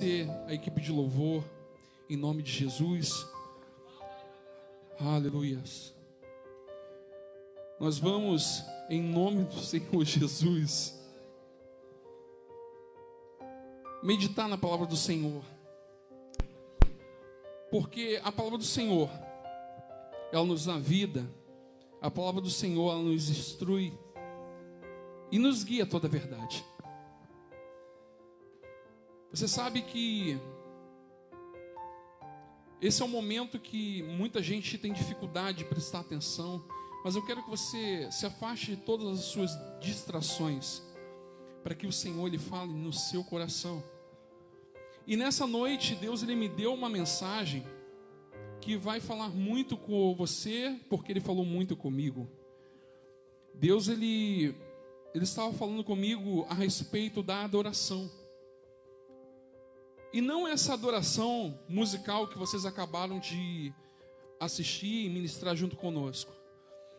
A equipe de louvor, em nome de Jesus. Aleluias. Nós vamos, em nome do Senhor Jesus, meditar na palavra do Senhor, porque a palavra do Senhor, ela nos dá vida. A palavra do Senhor, ela nos instrui e nos guia a toda a verdade. Você sabe que esse é um momento que muita gente tem dificuldade de prestar atenção, mas eu quero que você se afaste de todas as suas distrações, para que o Senhor Ele fale no seu coração. E nessa noite, Deus Ele me deu uma mensagem que vai falar muito com você, porque Ele falou muito comigo. Deus Ele estava falando comigo a respeito da adoração. E não essa adoração musical que vocês acabaram de assistir e ministrar junto conosco,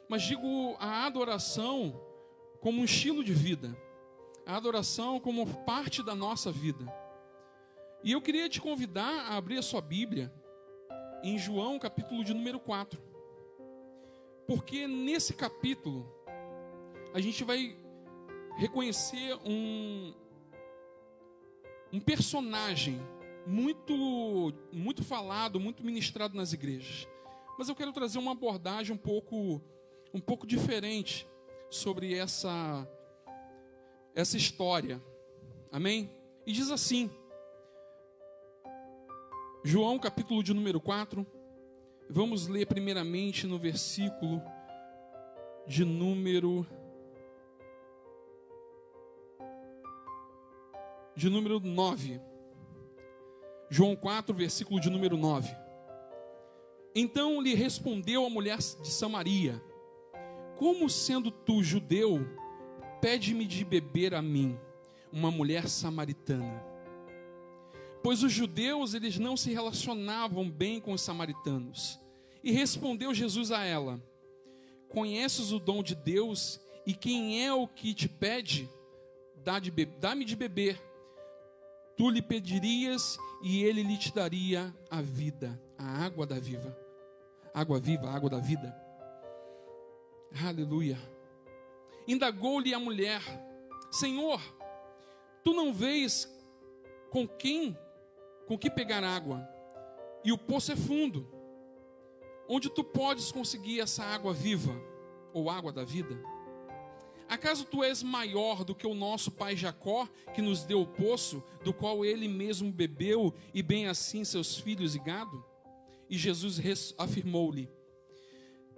mas digo a adoração como um estilo de vida, a adoração como parte da nossa vida. E eu queria te convidar a abrir a sua Bíblia em João, capítulo de número 4, porque nesse capítulo a gente vai reconhecer um personagem muito falado, muito ministrado nas igrejas. Mas eu quero trazer uma abordagem um pouco diferente sobre essa história. Amém? E diz assim, João capítulo de número 4, vamos ler primeiramente no versículo de número 9. João 4, versículo de número 9. Então lhe respondeu a mulher de Samaria: como sendo tu judeu, pede-me de beber a mim, uma mulher samaritana? Pois os judeus, eles não se relacionavam bem com os samaritanos. E respondeu Jesus a ela: conheces o dom de Deus, e quem é o que te pede? Dá-me de beber. Tu lhe pedirias e ele lhe te daria a vida, a água da viva. Água viva, a água da vida. Aleluia. Indagou-lhe a mulher: Senhor, tu não vês com que pegar água, e o poço é fundo. Onde tu podes conseguir essa água viva, ou água da vida? Acaso tu és maior do que o nosso pai Jacó, que nos deu o poço, do qual ele mesmo bebeu, e bem assim seus filhos e gado? E Jesus afirmou-lhe: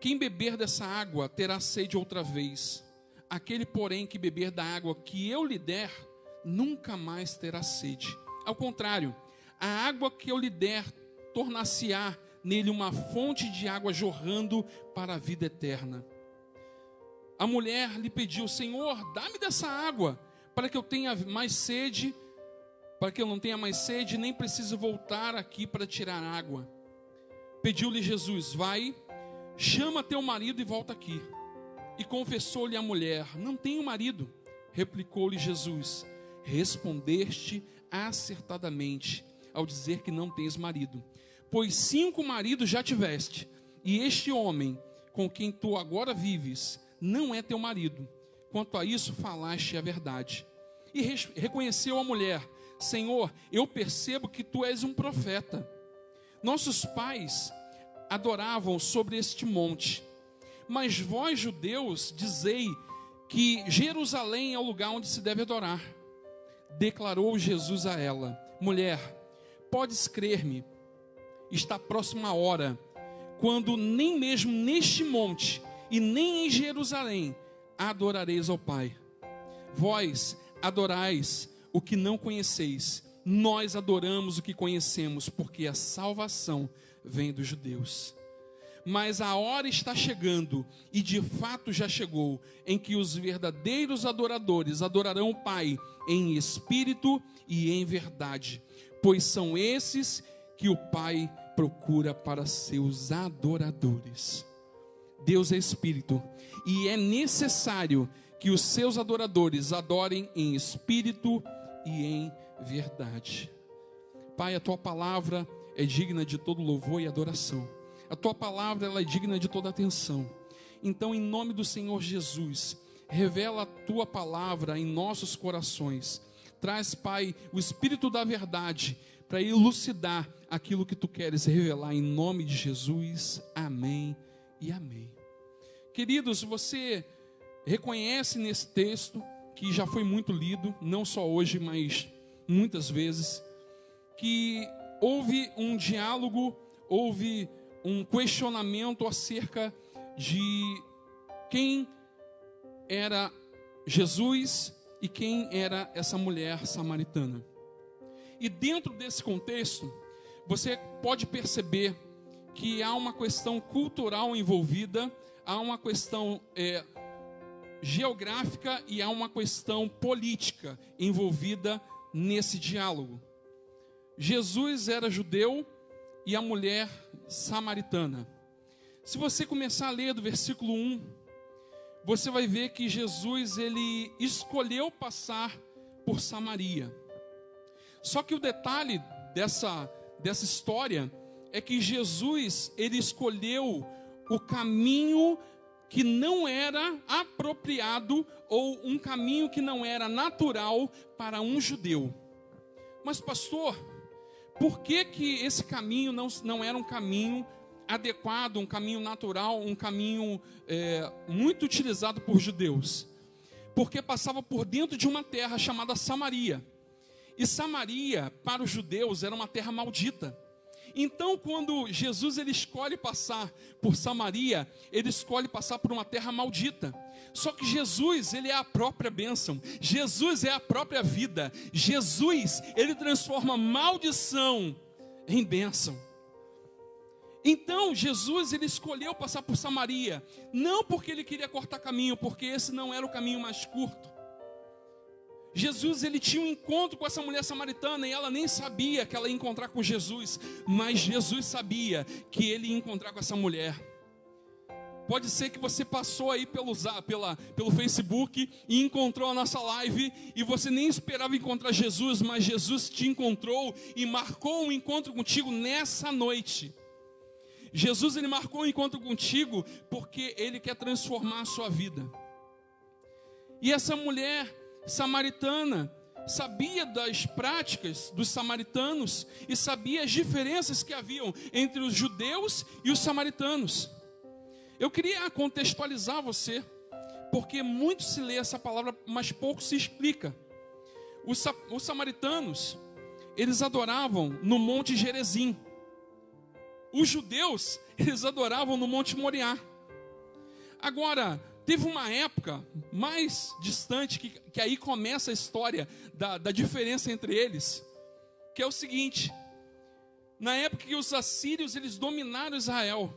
quem beber dessa água terá sede outra vez. Aquele, porém, que beber da água que eu lhe der, nunca mais terá sede. Ao contrário, a água que eu lhe der tornar-se-á nele uma fonte de água jorrando para a vida eterna. A mulher lhe pediu: Senhor, dá-me dessa água, para que eu tenha mais sede, para que eu não tenha mais sede, nem precise voltar aqui para tirar água. Pediu-lhe Jesus: vai, chama teu marido e volta aqui. E confessou-lhe a mulher: não tenho marido. Replicou-lhe Jesus: respondeste acertadamente ao dizer que não tens marido, pois 5 maridos já tiveste, e este homem com quem tu agora vives não é teu marido. Quanto a isso, falaste a verdade. E reconheceu a mulher: Senhor, eu percebo que tu és um profeta. Nossos pais adoravam sobre este monte, mas vós, judeus, dizei que Jerusalém é o lugar onde se deve adorar. Declarou Jesus a ela: mulher, podes crer-me, está próxima a hora, quando nem mesmo neste monte e nem em Jerusalém adorareis ao Pai. Vós adorais o que não conheceis, nós adoramos o que conhecemos, porque a salvação vem dos judeus. Mas a hora está chegando, e de fato já chegou, em que os verdadeiros adoradores adorarão o Pai em espírito e em verdade, pois são esses que o Pai procura para seus adoradores. Deus é espírito, e é necessário que os seus adoradores adorem em espírito e em verdade. Pai, a tua palavra é digna de todo louvor e adoração. A tua palavra, ela é digna de toda atenção. Então, em nome do Senhor Jesus, revela a tua palavra em nossos corações. Traz, Pai, o Espírito da verdade para elucidar aquilo que tu queres revelar em nome de Jesus. Amém e amém. Queridos, você reconhece nesse texto, que já foi muito lido, não só hoje, mas muitas vezes, que houve um diálogo, houve um questionamento acerca de quem era Jesus e quem era essa mulher samaritana. E dentro desse contexto, você pode perceber que há uma questão cultural envolvida, há uma questão geográfica e há uma questão política envolvida nesse diálogo. Jesus era judeu e a mulher samaritana. Se você começar a ler do versículo 1, você vai ver que Jesus, ele escolheu passar por Samaria. Só que o detalhe dessa história é que Jesus, ele escolheu o caminho que não era apropriado ou um caminho que não era natural para um judeu. Mas pastor, por que esse caminho não era um caminho adequado, um caminho natural, um caminho muito utilizado por judeus? Porque passava por dentro de uma terra chamada Samaria. E Samaria, para os judeus, era uma terra maldita. Então, quando Jesus ele escolhe passar por Samaria, ele escolhe passar por uma terra maldita. Só que Jesus, ele é a própria bênção. Jesus é a própria vida. Jesus, ele transforma maldição em bênção. Então, Jesus, ele escolheu passar por Samaria, não porque ele queria cortar caminho, porque esse não era o caminho mais curto. Jesus, ele tinha um encontro com essa mulher samaritana e ela nem sabia que ela ia encontrar com Jesus, mas Jesus sabia que ele ia encontrar com essa mulher. Pode ser que você passou aí pelo Facebook e encontrou a nossa live e você nem esperava encontrar Jesus, mas Jesus te encontrou e marcou um encontro contigo nessa noite. Jesus, ele marcou um encontro contigo porque ele quer transformar a sua vida. E essa mulher samaritana sabia das práticas dos samaritanos e sabia as diferenças que haviam entre os judeus e os samaritanos. Eu queria contextualizar você, porque muito se lê essa palavra, mas pouco se explica. Os samaritanos, eles adoravam no Monte Gerizim. Os judeus, eles adoravam no Monte Moriá. Agora, teve uma época mais distante, que aí começa a história da diferença entre eles, que é o seguinte: na época que os assírios eles dominaram Israel,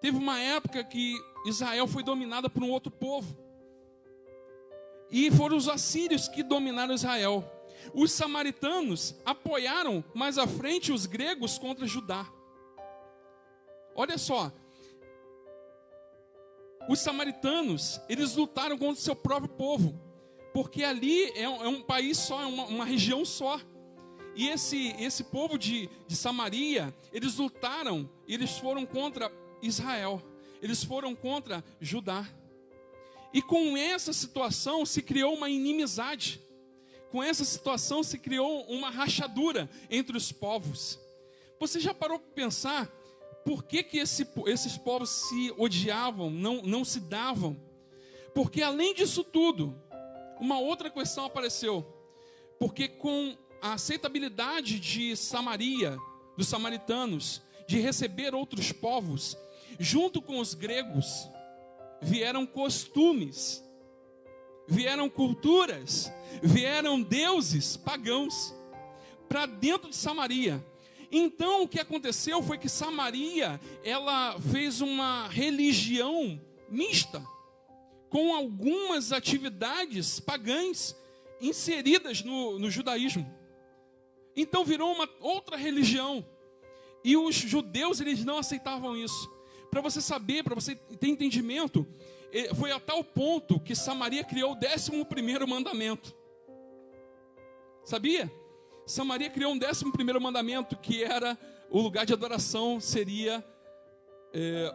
teve uma época que Israel foi dominada por um outro povo, e foram os assírios que dominaram Israel. Os samaritanos apoiaram mais à frente os gregos contra Judá. Olha só, os samaritanos, eles lutaram contra o seu próprio povo, porque ali é um país só, é uma região só. E esse povo de Samaria, eles lutaram, eles foram contra Israel, eles foram contra Judá. E com essa situação se criou uma inimizade, com essa situação se criou uma rachadura entre os povos. Você já parou para pensar por que esses povos se odiavam, não se davam? Porque além disso tudo, uma outra questão apareceu. Porque com a aceitabilidade de Samaria, dos samaritanos, de receber outros povos, junto com os gregos, vieram costumes, vieram culturas, vieram deuses pagãos para dentro de Samaria. Então o que aconteceu foi que Samaria, ela fez uma religião mista, com algumas atividades pagãs inseridas no judaísmo. Então virou uma outra religião, e os judeus eles não aceitavam isso. Para você saber, para você ter entendimento, foi a tal ponto que Samaria criou o 11º mandamento. Sabia? Samaria criou um 11º mandamento, que era o lugar de adoração, seria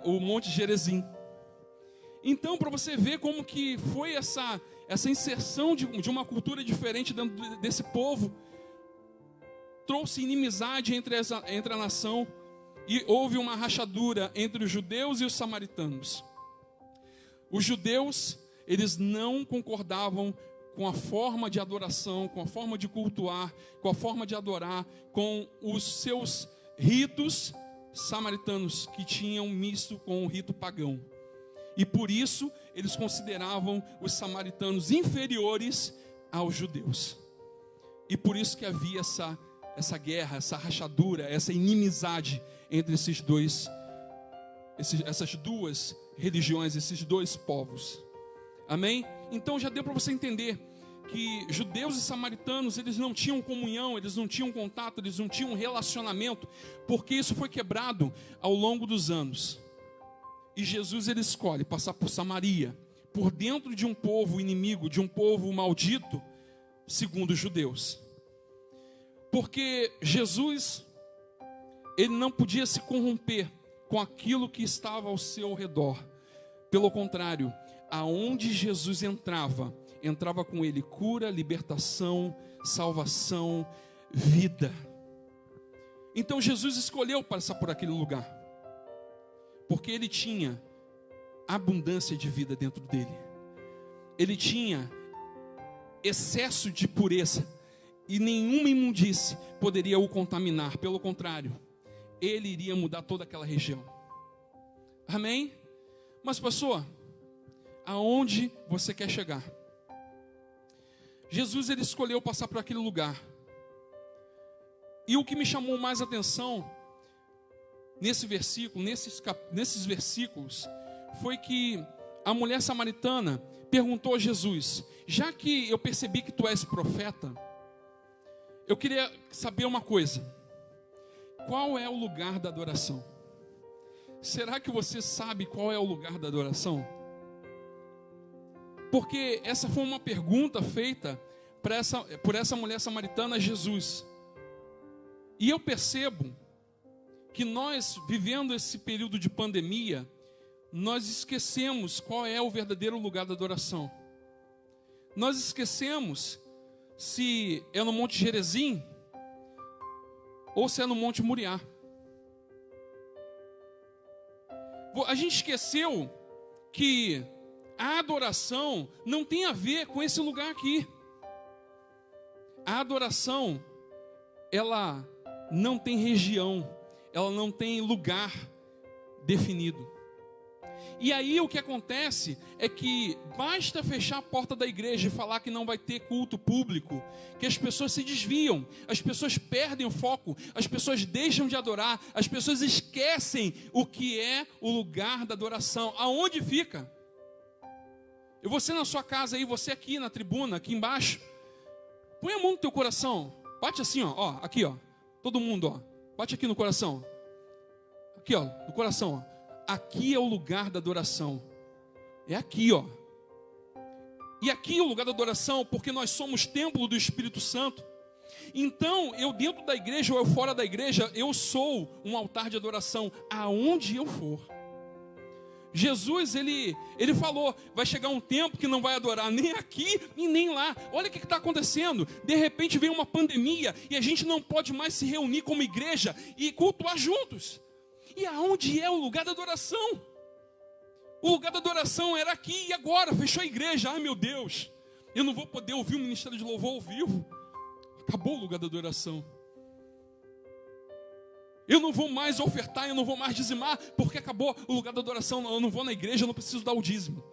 o Monte Gerizim. Então, para você ver como que foi essa inserção de uma cultura diferente dentro desse povo, trouxe inimizade entre a nação, e houve uma rachadura entre os judeus e os samaritanos. Os judeus, eles não concordavam com a forma de adoração, com a forma de cultuar, com a forma de adorar, com os seus ritos samaritanos, que tinham misto com o rito pagão. E por isso, eles consideravam os samaritanos inferiores aos judeus. E por isso que havia essa guerra, essa rachadura, essa inimizade entre essas duas religiões, esses dois povos. Amém? Então já deu para você entender que judeus e samaritanos, eles não tinham comunhão, eles não tinham contato, eles não tinham relacionamento, porque isso foi quebrado ao longo dos anos. E Jesus, ele escolhe passar por Samaria, por dentro de um povo inimigo, de um povo maldito, segundo os judeus. Porque Jesus, ele não podia se corromper com aquilo que estava ao seu redor. Pelo contrário, aonde Jesus entrava com ele cura, libertação, salvação, vida. Então Jesus escolheu passar por aquele lugar, porque ele tinha abundância de vida dentro dele. Ele tinha excesso de pureza, e nenhuma imundície poderia o contaminar. Pelo contrário, ele iria mudar toda aquela região. Amém? Mas pastor, aonde você quer chegar? Jesus, ele escolheu passar por aquele lugar. E o que me chamou mais atenção nesse versículo, nesses versículos, foi que a mulher samaritana perguntou a Jesus: já que eu percebi que tu és profeta, eu queria saber uma coisa: qual é o lugar da adoração? Será que você sabe qual é o lugar da adoração? Porque essa foi uma pergunta feita por essa mulher samaritana a Jesus. E eu percebo que nós, vivendo esse período de pandemia, nós esquecemos qual é o verdadeiro lugar da adoração. Nós esquecemos se é no Monte Gerizim ou se é no Monte Moriá. A gente esqueceu que a adoração não tem a ver com esse lugar aqui. A adoração, ela não tem região, ela não tem lugar definido. E aí o que acontece é que basta fechar a porta da igreja e falar que não vai ter culto público, que as pessoas se desviam, as pessoas perdem o foco, as pessoas deixam de adorar, as pessoas esquecem o que é o lugar da adoração. Aonde fica? E você na sua casa aí, você aqui na tribuna, aqui embaixo, põe a mão no teu coração, bate assim, ó, aqui, ó, todo mundo, ó, bate aqui no coração, aqui, ó, no coração, ó. Aqui é o lugar da adoração. É aqui, ó. E aqui é o lugar da adoração, porque nós somos templo do Espírito Santo. Então, eu dentro da igreja ou eu fora da igreja, eu sou um altar de adoração aonde eu for. Jesus, ele falou, vai chegar um tempo que não vai adorar nem aqui e nem lá. Olha o que está acontecendo. De repente vem uma pandemia e a gente não pode mais se reunir como igreja e cultuar juntos. E aonde é o lugar da adoração? O lugar da adoração era aqui e agora, fechou a igreja. Ai meu Deus, eu não vou poder ouvir o ministério de louvor ao vivo. Acabou o lugar da adoração. Eu não vou mais ofertar, eu não vou mais dizimar, porque acabou o lugar da adoração. Eu não vou na igreja, eu não preciso dar o dízimo.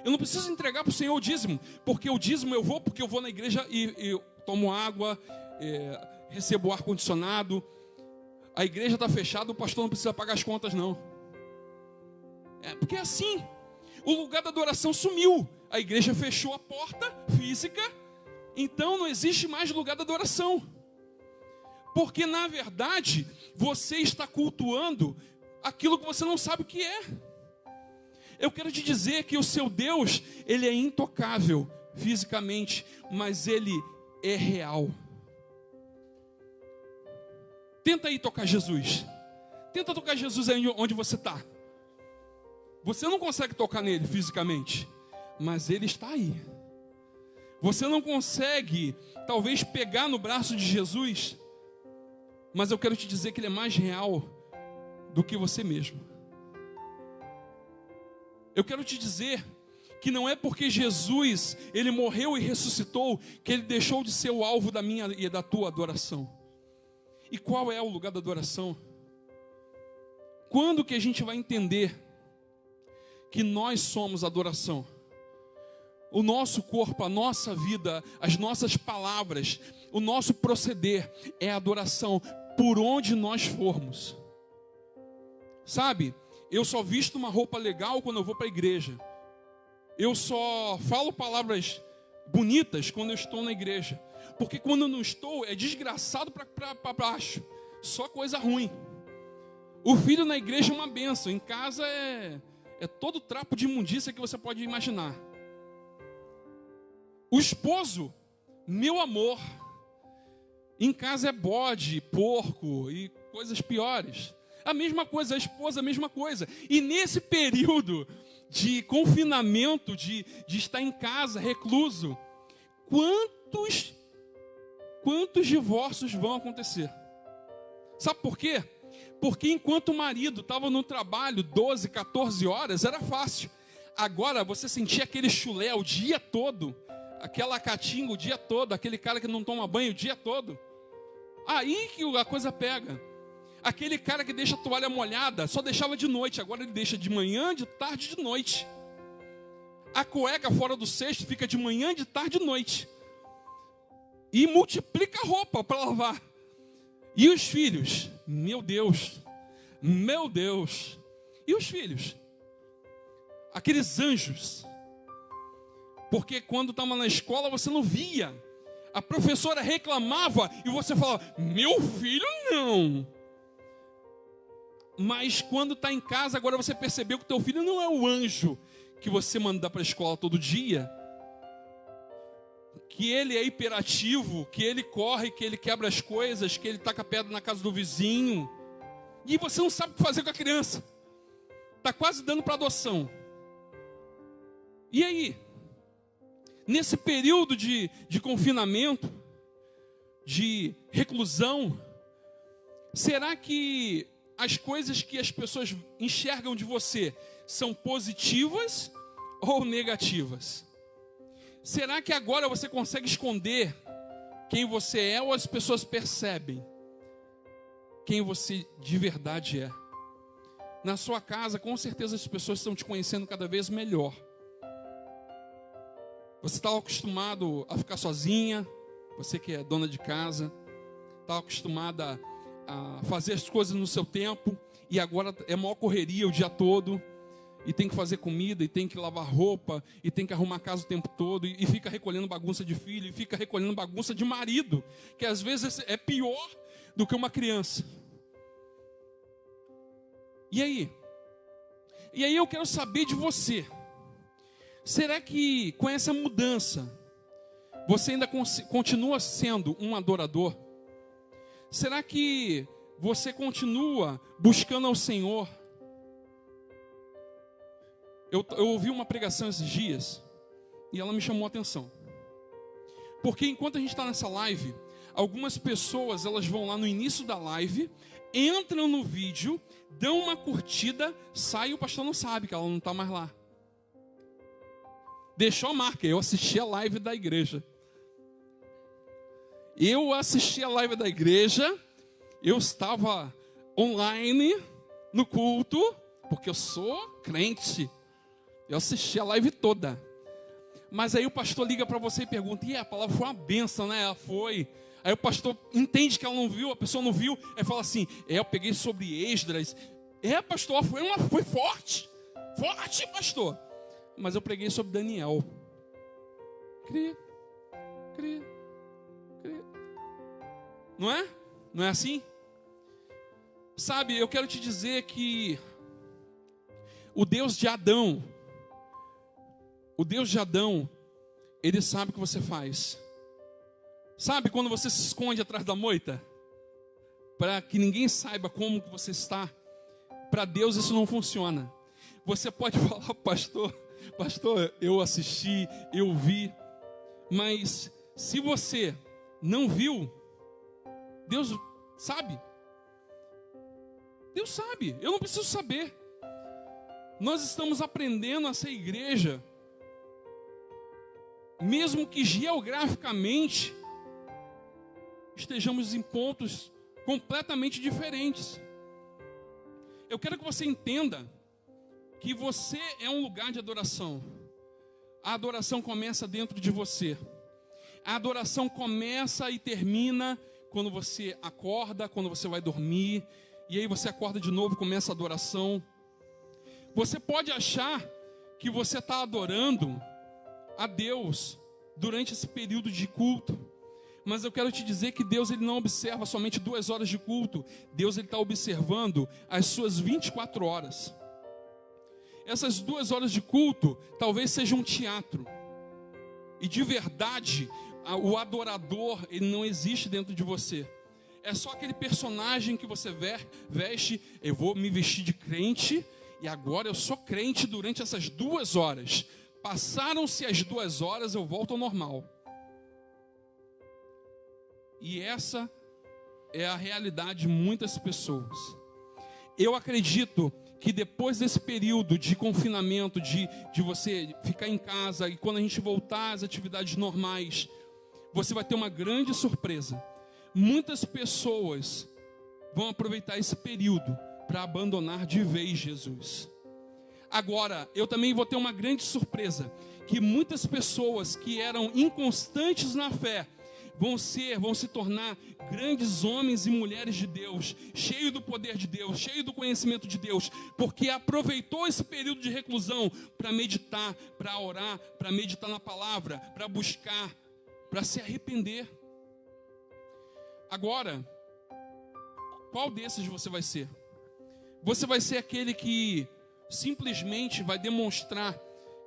Eu não preciso entregar para o Senhor o dízimo, porque o dízimo eu vou, porque eu vou na igreja e tomo água, recebo ar-condicionado. A igreja está fechada, o pastor não precisa pagar as contas, não. Porque é assim. O lugar da adoração sumiu. A igreja fechou a porta física. Então não existe mais lugar da adoração. Porque na verdade, você está cultuando aquilo que você não sabe o que é. Eu quero te dizer que o seu Deus, ele é intocável fisicamente, mas ele é real. Tenta aí tocar Jesus. Tenta tocar Jesus aí onde você está. Você não consegue tocar nele fisicamente, mas ele está aí. Você não consegue, talvez, pegar no braço de Jesus, mas eu quero te dizer que ele é mais real do que você mesmo. Eu quero te dizer que não é porque Jesus, ele morreu e ressuscitou, que ele deixou de ser o alvo da minha e da tua adoração. E qual é o lugar da adoração? Quando que a gente vai entender que nós somos adoração? O nosso corpo, a nossa vida, as nossas palavras, o nosso proceder é adoração por onde nós formos. Sabe, eu só visto uma roupa legal quando eu vou para a igreja. Eu só falo palavras bonitas quando eu estou na igreja. Porque quando eu não estou, é desgraçado para baixo. Só coisa ruim. O filho na igreja é uma bênção. Em casa é todo trapo de imundícia que você pode imaginar. O esposo, meu amor, em casa é bode, porco e coisas piores. A mesma coisa, a esposa, a mesma coisa. E nesse período de confinamento, de estar em casa, recluso, quantos divórcios vão acontecer? Sabe por quê? Porque enquanto o marido estava no trabalho 12, 14 horas, era fácil. Agora você sentia aquele chulé o dia todo, aquela catinga o dia todo, aquele cara que não toma banho o dia todo. Aí que a coisa pega. Aquele cara que deixa a toalha molhada, só deixava de noite, agora ele deixa de manhã, de tarde, de noite. A cueca fora do cesto fica de manhã, de tarde, de noite. E multiplica a roupa para lavar. E os filhos? Meu Deus. E os filhos? Aqueles anjos. Porque quando estava na escola você não via. A professora reclamava e você falava, meu filho não. Mas quando está em casa, agora você percebeu que o teu filho não é o anjo que você manda para a escola todo dia. Que ele é hiperativo, que ele corre, que ele quebra as coisas, que ele taca pedra na casa do vizinho. E você não sabe o que fazer com a criança. Está quase dando para adoção. E aí? Nesse período de confinamento, de reclusão, será que as coisas que as pessoas enxergam de você são positivas ou negativas? Será que agora você consegue esconder quem você é ou as pessoas percebem quem você de verdade é? Na sua casa, com certeza as pessoas estão te conhecendo cada vez melhor. Você estava acostumado a ficar sozinha, você que é dona de casa, estava acostumada a fazer as coisas no seu tempo, e agora é maior correria o dia todo, e tem que fazer comida, e tem que lavar roupa, e tem que arrumar a casa o tempo todo, e fica recolhendo bagunça de filho, e fica recolhendo bagunça de marido, que às vezes é pior do que uma criança. E aí? E aí eu quero saber de você. Será que com essa mudança, você ainda continua sendo um adorador? Será que você continua buscando ao Senhor? Eu ouvi uma pregação esses dias e ela me chamou a atenção. Porque enquanto a gente está nessa live, algumas pessoas elas vão lá no início da live, entram no vídeo, dão uma curtida, sai e o pastor não sabe que ela não está mais lá. Deixou a marca, eu assisti a live da igreja. Eu estava online no culto, porque eu sou crente. Eu assisti a live toda. Mas aí o pastor liga para você e pergunta, e a palavra foi uma bênção, né? Ela foi. Aí o pastor entende que ela não viu, a pessoa não viu, aí fala assim, eu peguei sobre Esdras. Pastor, foi forte. Forte, pastor. Mas eu preguei sobre Daniel. Crê. Não é? Não é assim? Sabe, eu quero te dizer que o Deus de Adão, Ele sabe o que você faz. Sabe quando você se esconde atrás da moita? para que ninguém saiba como que você está, para Deus isso não funciona. Você pode falar, pastor, eu assisti, eu vi, mas se você não viu, Deus sabe. Deus sabe, eu não preciso saber. Nós estamos aprendendo a ser igreja, mesmo que geograficamente estejamos em pontos completamente diferentes. Eu quero que você entenda que você é um lugar de adoração. A adoração começa dentro de você. A adoração começa e termina quando você acorda, quando você vai dormir, e aí você acorda de novo, começa a adoração. Você pode achar que você está adorando a Deus durante esse período de culto, mas eu quero te dizer que Deus ele não observa somente 2 horas de culto. Deus está observando as suas 24 horas. Essas 2 horas de culto talvez seja um teatro, e de verdade o adorador ele não existe dentro de você. É só aquele personagem que você veste. Eu vou me vestir de crente e agora eu sou crente durante essas 2 horas. Passaram-se as 2 horas, eu volto ao normal. E essa é a realidade de muitas pessoas. Eu acredito que depois desse período de confinamento, de você ficar em casa, e quando a gente voltar às atividades normais, você vai ter uma grande surpresa. Muitas pessoas vão aproveitar esse período para abandonar de vez Jesus. Agora, eu também vou ter uma grande surpresa, que muitas pessoas que eram inconstantes na fé, vão se tornar grandes homens e mulheres de Deus, cheios do poder de Deus, cheios do conhecimento de Deus, porque aproveitou esse período de reclusão para meditar, para orar, para meditar na palavra, para buscar, para se arrepender. Agora, qual desses você vai ser? Você vai ser aquele que simplesmente vai demonstrar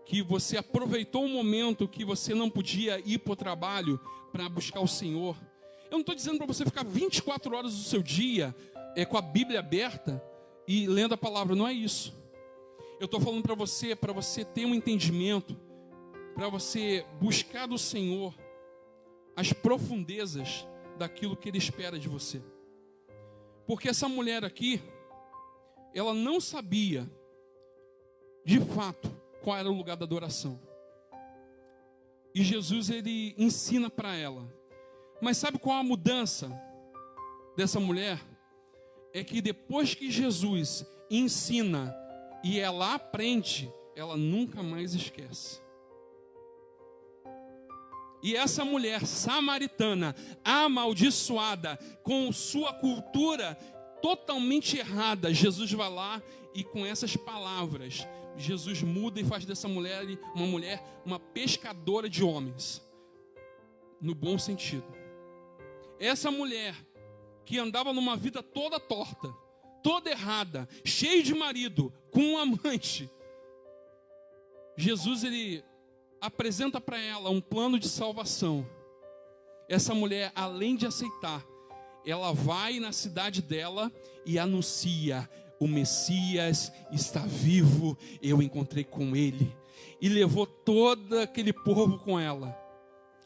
que você aproveitou um momento que você não podia ir para o trabalho para buscar o Senhor? Eu não estou dizendo para você ficar 24 horas do seu dia com a Bíblia aberta e lendo a palavra, não é isso. Eu estou falando para você ter um entendimento, para você buscar do Senhor as profundezas daquilo que Ele espera de você. Porque essa mulher aqui, ela não sabia de fato qual era o lugar da adoração. E Jesus ele ensina para ela. Mas sabe qual a mudança dessa mulher? É que depois que Jesus ensina e ela aprende, ela nunca mais esquece. E essa mulher samaritana, amaldiçoada, com sua cultura totalmente errada, Jesus vai lá e com essas palavras, Jesus muda e faz dessa mulher uma pescadora de homens, no bom sentido. Essa mulher que andava numa vida toda torta, toda errada, cheia de marido, com um amante, Jesus ele apresenta para ela um plano de salvação. Essa mulher, além de aceitar, ela vai na cidade dela e anuncia: o Messias está vivo, eu encontrei com ele. E levou todo aquele povo com ela,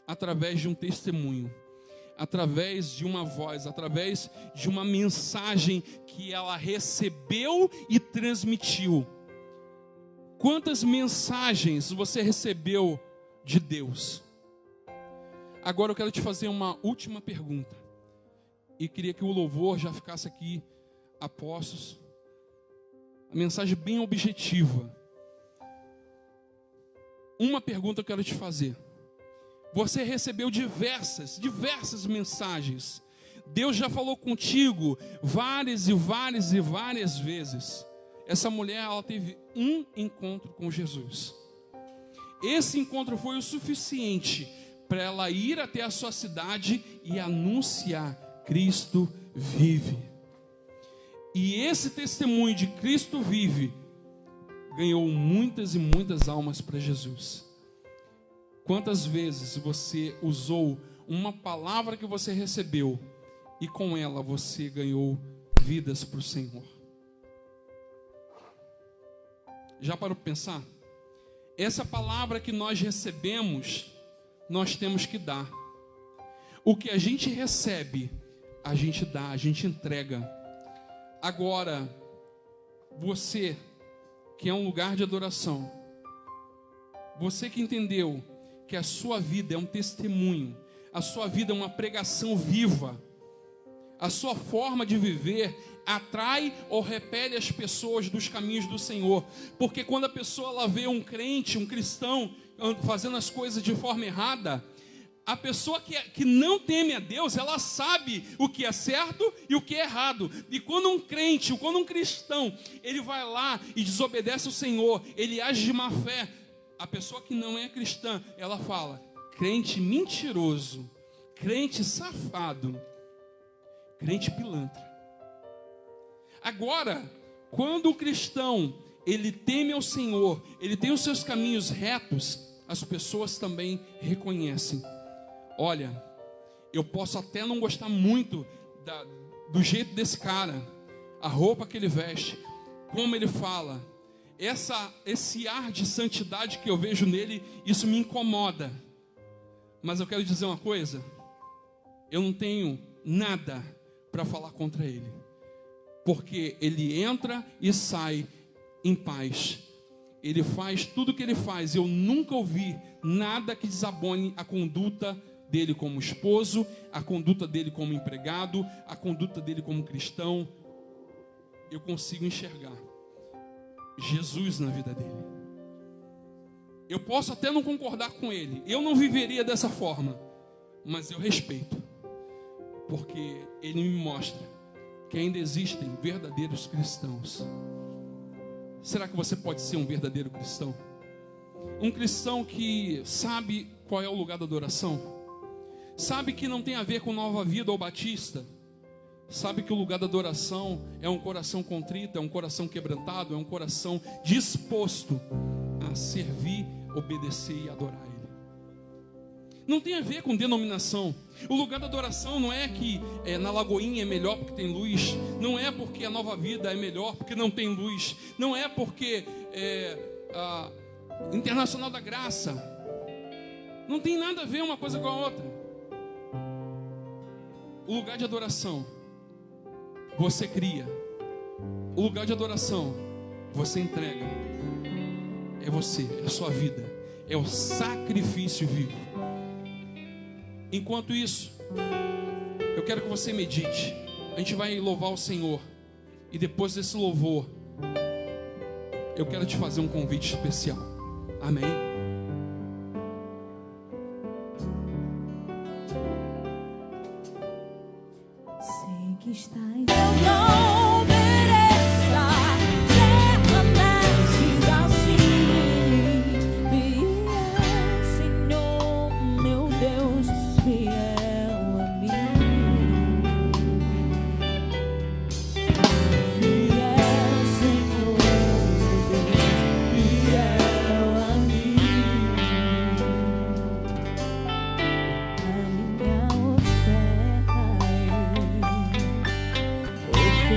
através de um testemunho, através de uma voz, através de uma mensagem que ela recebeu e transmitiu. Quantas mensagens você recebeu de Deus? Agora eu quero te fazer uma última pergunta. E queria que o louvor já ficasse aqui a postos. A mensagem bem objetiva. Uma pergunta eu quero te fazer. Você recebeu diversas mensagens. Deus já falou contigo várias vezes. Essa mulher, ela teve um encontro com Jesus. Esse encontro foi o suficiente para ela ir até a sua cidade e anunciar: Cristo vive. E esse testemunho de Cristo vive ganhou muitas e muitas almas para Jesus. Quantas vezes você usou uma palavra que você recebeu e com ela você ganhou vidas para o Senhor. Já parou para pensar? Essa palavra que nós recebemos, nós temos que dar. O que a gente recebe, a gente dá, a gente entrega. Agora, você que é um lugar de adoração, você que entendeu que a sua vida é um testemunho, a sua vida é uma pregação viva, a sua forma de viver atrai ou repele as pessoas dos caminhos do Senhor. Porque quando a pessoa ela vê um crente, um cristão fazendo as coisas de forma errada, a pessoa que não teme a Deus, ela sabe o que é certo e o que é errado. E quando um crente, quando um cristão, ele vai lá e desobedece ao Senhor, ele age de má fé, a pessoa que não é cristã, ela fala: crente mentiroso, crente safado, crente pilantra. Agora, quando o cristão, ele teme ao Senhor, ele tem os seus caminhos retos, as pessoas também reconhecem. Olha, eu posso até não gostar muito do jeito desse cara, a roupa que ele veste, como ele fala, esse ar de santidade que eu vejo nele, isso me incomoda. Mas eu quero dizer uma coisa, eu não tenho nada para falar contra ele, porque ele entra e sai em paz. Ele faz tudo o que ele faz. Eu nunca ouvi nada que desabone a conduta dele como esposo, a conduta dele como empregado, a conduta dele como cristão. Eu consigo enxergar Jesus na vida dele. Eu posso até não concordar com ele, eu não viveria dessa forma, mas eu respeito, porque ele me mostra que ainda existem verdadeiros cristãos. Será que você pode ser um verdadeiro cristão? Um cristão que sabe qual é o lugar da adoração, sabe que não tem a ver com Nova Vida ou Batista, sabe que o lugar da adoração é um coração contrito, é um coração quebrantado, é um coração disposto a servir, obedecer e adorar Ele. Não tem a ver com denominação. O lugar da adoração não é que na Lagoinha é melhor porque tem luz, não é porque a Nova Vida é melhor porque não tem luz, não é porque a Internacional da Graça. Não tem nada a ver uma coisa com a outra. O lugar de adoração você cria, o lugar de adoração você entrega. É você, é a sua vida, é o sacrifício vivo. Enquanto isso, eu quero que você medite. A gente vai louvar o Senhor, e depois desse louvor, eu quero te fazer um convite especial. Amém? Sei que estás. Eu não mereça permanecer assim. Fiel, Senhor, meu Deus, fiel a mim. Fiel, Senhor, meu Deus, fiel a mim. A minha oferta é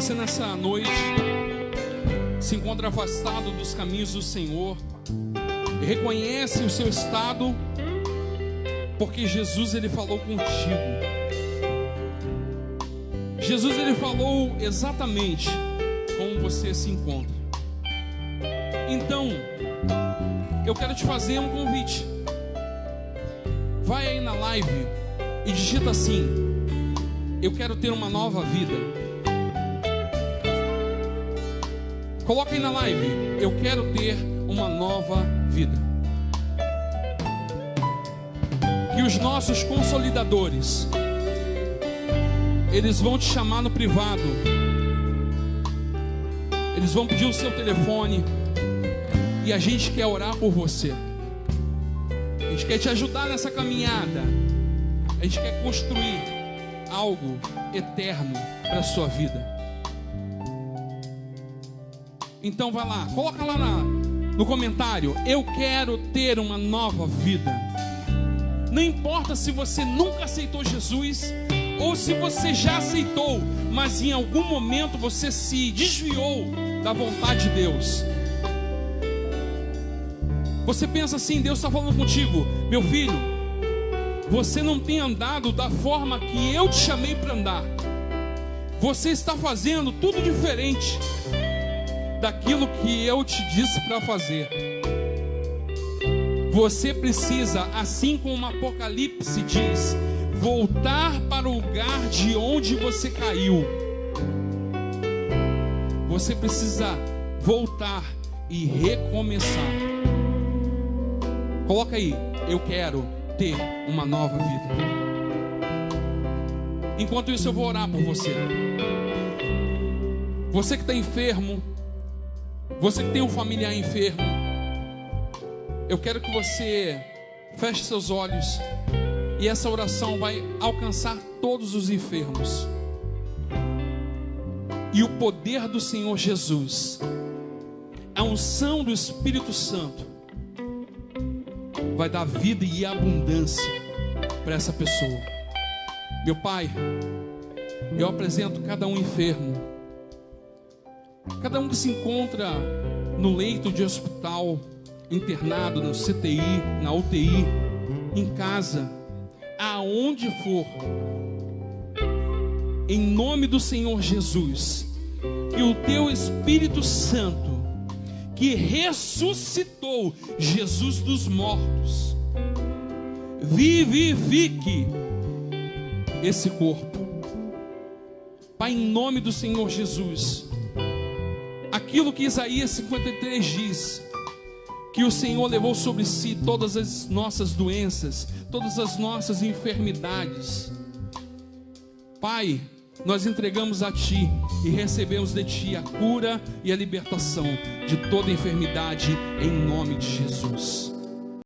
você nessa noite se encontra afastado dos caminhos do Senhor, e reconhece o seu estado, porque Jesus, ele falou contigo. Jesus, ele falou exatamente como você se encontra. Então, eu quero te fazer um convite. Vai aí na live e digita assim: eu quero ter uma nova vida. Coloca aí na live: eu quero ter uma nova vida. Que os nossos consolidadores, eles vão te chamar no privado, eles vão pedir o seu telefone, e a gente quer orar por você. A gente quer te ajudar nessa caminhada. A gente quer construir algo eterno para a sua vida. Então vai lá, coloca lá no comentário: eu quero ter uma nova vida. Não importa se você nunca aceitou Jesus, ou se você já aceitou, mas em algum momento você se desviou da vontade de Deus. Você pensa assim: Deus está falando contigo: meu filho, você não tem andado da forma que eu te chamei para andar. Você está fazendo tudo diferente daquilo que eu te disse para fazer. Você precisa, assim como o Apocalipse diz, voltar para o lugar de onde você caiu. Você precisa voltar e recomeçar. Coloca aí: eu quero ter uma nova vida. Enquanto isso, eu vou orar por você. Você que está enfermo, você que tem um familiar enfermo, eu quero que você feche seus olhos, e essa oração vai alcançar todos os enfermos. E o poder do Senhor Jesus, a unção do Espírito Santo, vai dar vida e abundância para essa pessoa. Meu Pai, eu apresento cada um enfermo, cada um que se encontra no leito de hospital, internado, no CTI, na UTI, em casa, aonde for, em nome do Senhor Jesus, que o Teu Espírito Santo, que ressuscitou Jesus dos mortos, vivifique esse corpo. Pai, em nome do Senhor Jesus, aquilo que Isaías 53 diz, que o Senhor levou sobre si todas as nossas doenças, todas as nossas enfermidades. Pai, nós entregamos a Ti e recebemos de Ti a cura e a libertação de toda enfermidade, em nome de Jesus.